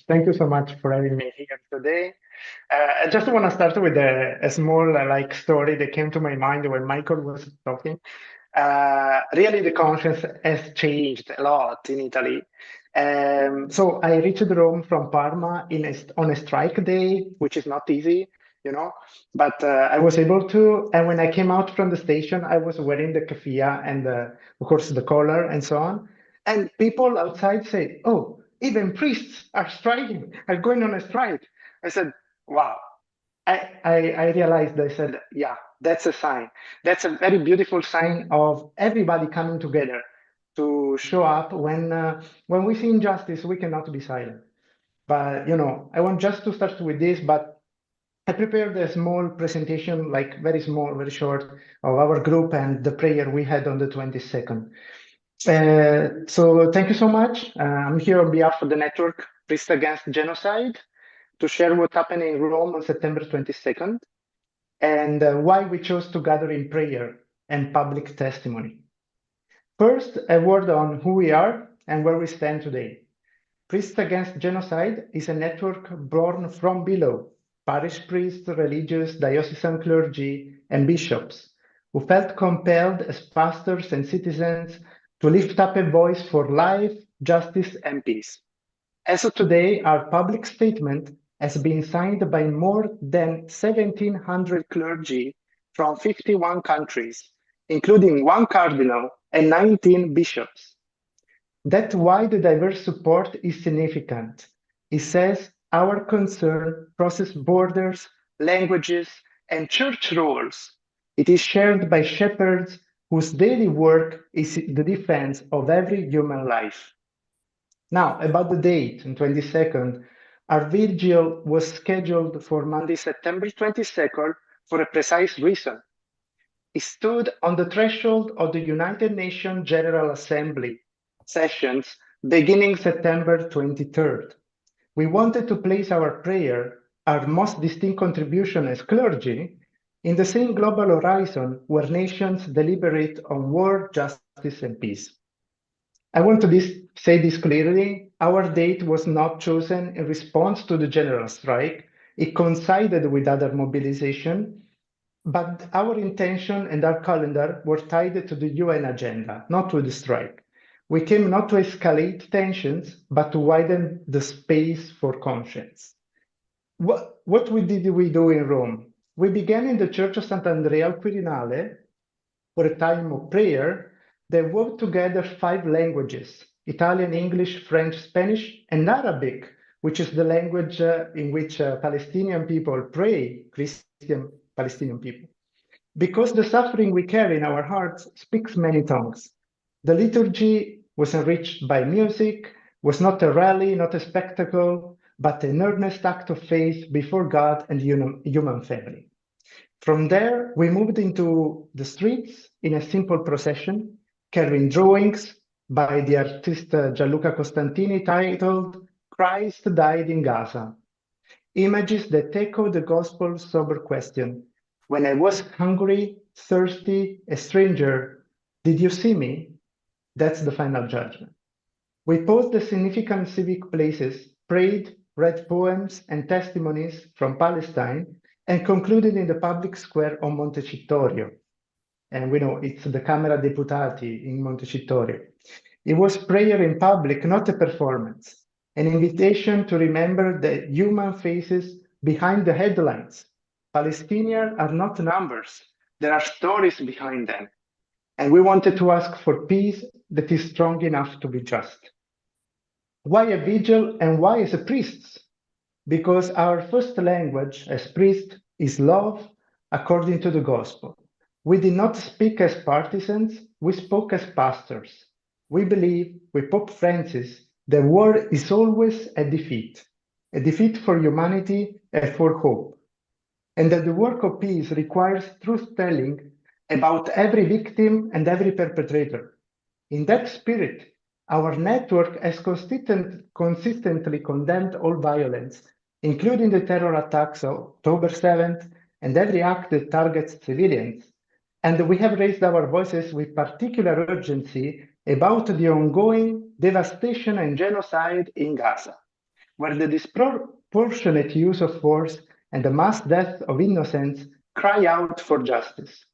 Thank you so much for having me here today. I just want to start with a small story that came to my mind when Michael was talking. Really, the conscience has changed a lot in Italy. So I reached Rome from Parma on a strike day, which is not easy, you know, but I was able to. And when I came out from the station, I was wearing the keffiyeh and, of course, the collar and so on. And people outside say, "Oh, even priests are striking, are going on a strike." I said, "Wow." I realized, I said, yeah, that's a sign. That's a very beautiful sign of everybody coming together to show up when we see injustice, we cannot be silent. But I want just to start with this, but I prepared a small presentation, like very small, very short, of our group and the prayer we had on the 22nd. So thank you so much. I'm here on behalf of the network Priests Against Genocide to share what happened in Rome on September 22nd and why we chose to gather in prayer and public testimony. First, a word on who we are and where we stand today. Priests Against Genocide is a network born from below, parish priests, religious, diocesan clergy, and bishops who felt compelled as pastors and citizens to lift up a voice for life, justice, and peace. As of today, our public statement has been signed by more than 1,700 clergy from 51 countries, including one cardinal and 19 bishops. That wide diverse support is significant. It says our concern crosses borders, languages, and church roles. It is shared by shepherds whose daily work is the defense of every human life. Now, about the date, on 22nd, our vigil was scheduled for Monday, September 22nd, for a precise reason. It stood on the threshold of the United Nations General Assembly sessions beginning September 23rd. We wanted to place our prayer, our most distinct contribution as clergy, in the same global horizon where nations deliberate on war, justice, and peace. I want to say this clearly. Our date was not chosen in response to the general strike. It coincided with other mobilization, but our intention and our calendar were tied to the UN agenda, not to the strike. We came not to escalate tensions, but to widen the space for conscience. What did we do in Rome? We began in the Church of Sant'Andrea al Quirinale for a time of prayer. They wove together 5 languages: Italian, English, French, Spanish, and Arabic, which is the language in which Palestinian people pray, Christian Palestinian people. Because the suffering we carry in our hearts speaks many tongues. The liturgy was enriched by music, was not a rally, not a spectacle, but an earnest act of faith before God and human family. From there, we moved into the streets in a simple procession, carrying drawings by the artist Gianluca Costantini titled "Christ Died in Gaza." Images that echo the gospel's sober question: when I was hungry, thirsty, a stranger, did you see me? That's the final judgment. We paused the significant civic places, prayed, read poems and testimonies from Palestine, and concluded in the public square on Montecitorio. And we know it's the Camera Deputati in Montecitorio. It was prayer in public, not a performance, an invitation to remember the human faces behind the headlines. Palestinians are not numbers, there are stories behind them. And we wanted to ask for peace that is strong enough to be just. Why a vigil and why as a priest? Because our first language as priests is love according to the gospel. We did not speak as partisans, we spoke as pastors. We believe with Pope Francis that war is always a defeat for humanity and for hope, and that the work of peace requires truth telling about every victim and every perpetrator. In that spirit, our network has consistently condemned all violence, including the terror attacks of October 7th and every act that targets civilians. And we have raised our voices with particular urgency about the ongoing devastation and genocide in Gaza. where the disproportionate use of force and the mass death of innocents cry out for justice.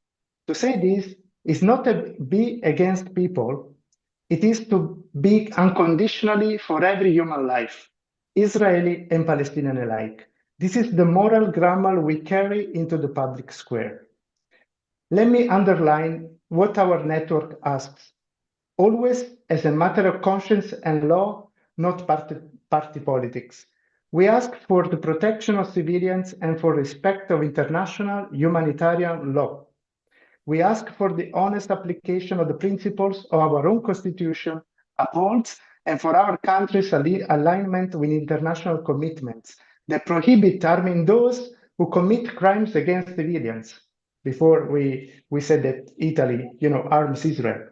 To say this is not to be against people, it is to be unconditionally for every human life, Israeli and Palestinian alike. This is the moral grammar we carry into the public square. Let me underline what our network asks, always as a matter of conscience and law, not party politics. We ask for the protection of civilians and for respect of international humanitarian law. We ask for the honest application of the principles of our own constitution upholds and for our country's alignment with international commitments that prohibit arming those who commit crimes against civilians. Before we said that Italy, arms Israel.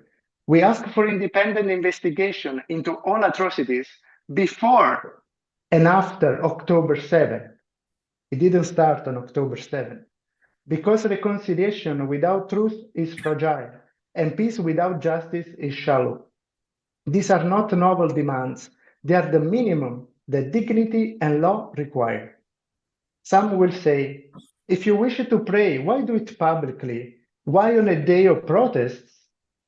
We ask for independent investigation into all atrocities before and after October 7. It didn't start on October 7. Because reconciliation without truth is fragile, and peace without justice is shallow. These are not noble demands, they are the minimum that dignity and law require. Some will say, if you wish to pray, why do it publicly? Why on a day of protests?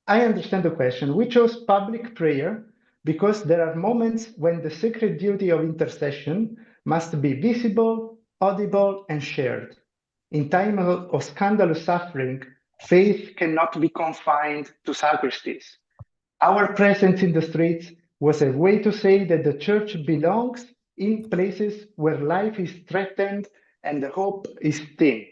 I understand the question. We chose public prayer because there are moments when the sacred duty of intercession must be visible, audible, and shared. In time of scandalous suffering, faith cannot be confined to sacristies. Our presence in the streets was a way to say that the church belongs in places where life is threatened and the hope is thin.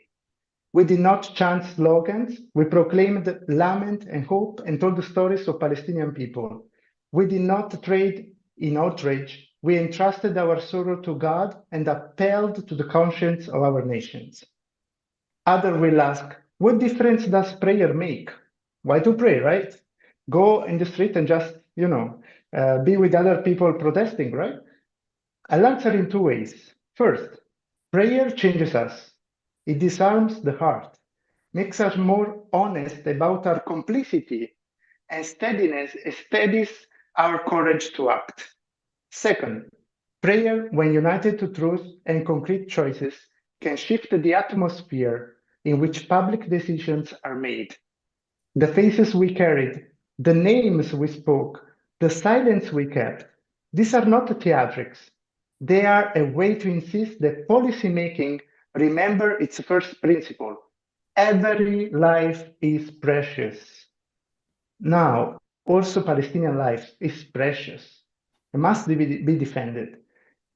We did not chant slogans, we proclaimed lament and hope and told the stories of Palestinian people. We did not trade in outrage, we entrusted our sorrow to God and appealed to the conscience of our nations. Others will ask, what difference does prayer make? Why to pray, right? Go in the street and just, be with other people protesting, right? I'll answer in two ways. First, prayer changes us. It disarms the heart, makes us more honest about our complicity, and steadies our courage to act. Second, prayer, when united to truth and concrete choices, can shift the atmosphere in which public decisions are made. The faces we carried, the names we spoke, the silence we kept, these are not theatrics. They are a way to insist that policymaking remember its first principle. Every life is precious. Now, also Palestinian life is precious. It must be defended.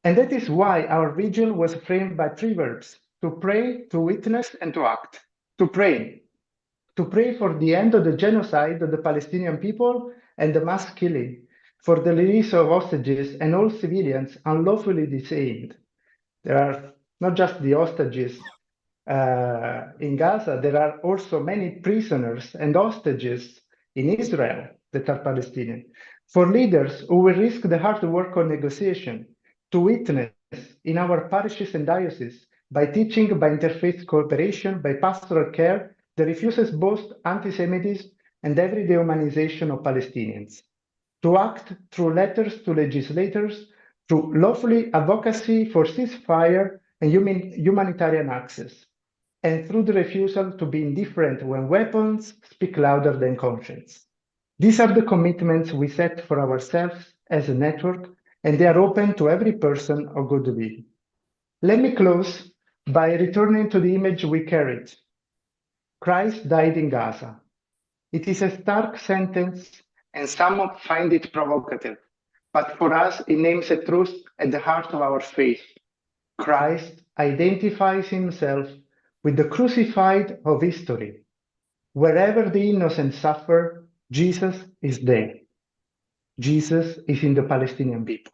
And that is why our vigil was framed by three verbs: to pray, to witness, and to act. To pray for the end of the genocide of the Palestinian people and the mass killing, for the release of hostages and all civilians unlawfully detained. There are not just the hostages in Gaza, there are also many prisoners and hostages in Israel that are Palestinian. For leaders who will risk the hard work of negotiation, to witness in our parishes and dioceses by teaching, by interfaith cooperation, by pastoral care that refuses both anti-Semitism and every dehumanization of Palestinians. To act through letters to legislators, through lawfully advocacy for ceasefire and humanitarian access, and through the refusal to be indifferent when weapons speak louder than conscience. These are the commitments we set for ourselves as a network, and they are open to every person of goodwill. Let me close by returning to the image we carried. Christ died in Gaza. It is a stark sentence, and some find it provocative, but for us, it names a truth at the heart of our faith. Christ identifies himself with the crucified of history. Wherever the innocent suffer, Jesus is there. Jesus is in the Palestinian people.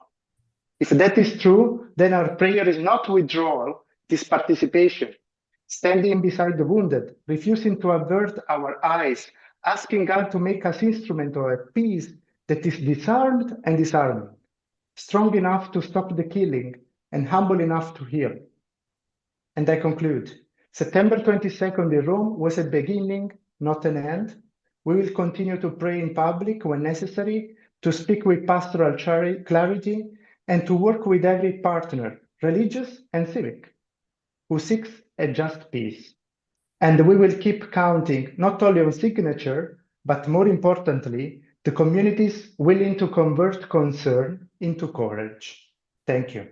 If that is true, then our prayer is not withdrawal, it is participation. Standing beside the wounded, refusing to avert our eyes, asking God to make us instrument of a peace that is disarmed and disarming, strong enough to stop the killing and humble enough to heal. And I conclude. September 22nd in Rome was a beginning, not an end. We will continue to pray in public when necessary, to speak with pastoral clarity, and to work with every partner, religious and civic, who seeks a just peace. And we will keep counting not only on signature, but more importantly, the communities willing to convert concern into courage. Thank you.